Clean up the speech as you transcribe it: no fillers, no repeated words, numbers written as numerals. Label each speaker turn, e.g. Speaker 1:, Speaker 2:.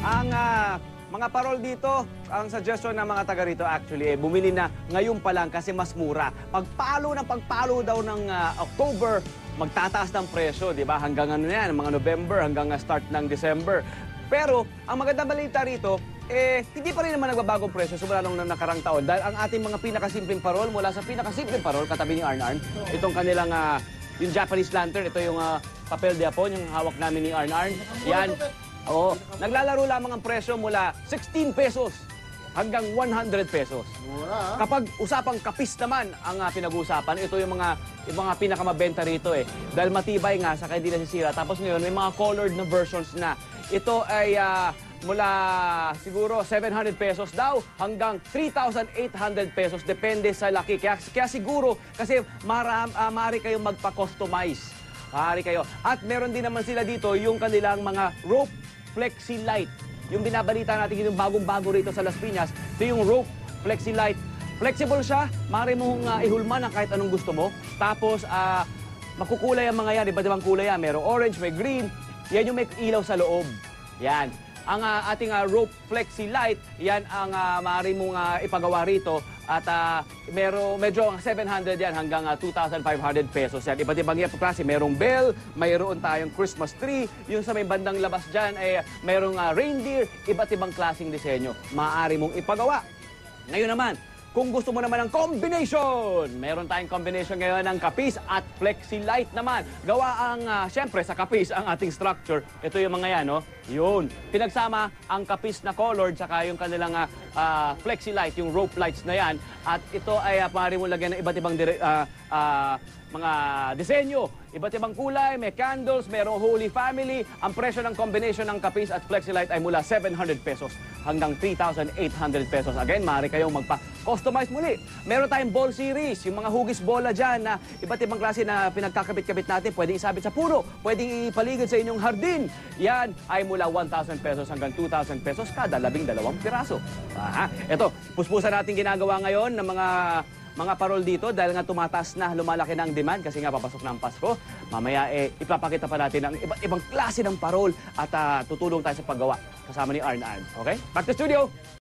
Speaker 1: Ang mga parol dito, ang suggestion ng mga taga rito actually, bumili na ngayon pa lang kasi mas mura. Pagpalo daw ng October, magtataas ng presyo, di ba? Hanggang ano yan, mga November, hanggang start ng December. Pero, ang magandang balita rito, hindi pa rin naman nagbabagong presyo simula nung nakarang taon. Dahil ang ating mga pinakasimpleng parol, mula sa pinakasimpleng parol, katabi ni Arn, itong kanilang, yung Japanese lantern, ito yung papel de hapon, yung hawak namin ni Arn. Yan. Oo, naglalaro lamang ang presyo mula 16 pesos hanggang 100 pesos. Kapag usapang kapis naman ang pinag-uusapan, ito yung mga pinakamabenta rito Dahil matibay nga, saka hindi nasisira. Tapos ngayon, may mga colored na versions na. Ito ay mula siguro 700 pesos daw hanggang 3,800 pesos. Depende sa laki. Kaya siguro, kasi maaari kayong magpa-customize. Maaari kayo. At meron din naman sila dito yung kanilang mga rope Flexi Light. Yung binabalita natin yung bagong-bago rito sa Las Piñas, ito yung rope Flexi Light. Flexible siya, maaari mong ihulma ng kahit anong gusto mo. Tapos, makukulay ang mga yan, iba't ibang kulay yan. Merong orange, may green. Yan yung may ilaw sa loob. Yan. Ang ating rope Flexi Light, yan ang maaari mong ipagawa rito. At medyo 700 yan hanggang 2,500 pesos yan. Iba't ibang klase. Merong bell, mayroon tayong Christmas tree. Yung sa may bandang labas dyan, mayroong reindeer. Iba't ibang klaseng disenyo. Maaari mong ipagawa. Ngayon naman, kung gusto mo naman ng combination, meron tayong combination ngayon ng kapis at Flexi Light naman. Gawa syempre sa kapis ang ating structure. Ito yung mga yan, no? Yun. Pinagsama ang kapis na colored saka yung kanilang Flexi Light, yung rope lights na yan. At ito ay maaari mo lagyan ng iba't ibang mga disenyo. Iba't ibang kulay, may candles, merong Holy Family. Ang presyo ng combination ng kapis at Flexi Light ay mula 700 pesos hanggang 3,800 pesos. Again, maaari kayong magpa-customize muli. Meron tayong ball series, yung mga hugis bola dyan na iba't ibang klase na pinagkakabit-kabit natin. Pwedeng isabit sa puno, pwedeng ipaligid sa inyong hardin. Yan ay mula 1,000 pesos hanggang 2,000 pesos kada 12 piraso. Ito, puspusan natin ginagawa ngayon ng mga parol dito dahil nga tumataas na, lumalaki na ang demand kasi nga papasok na ang Pasko. Mamaya ipapakita pa natin ang iba't ibang klase ng parol at tutulong tayo sa paggawa kasama ni Arn. Okay? Back to studio!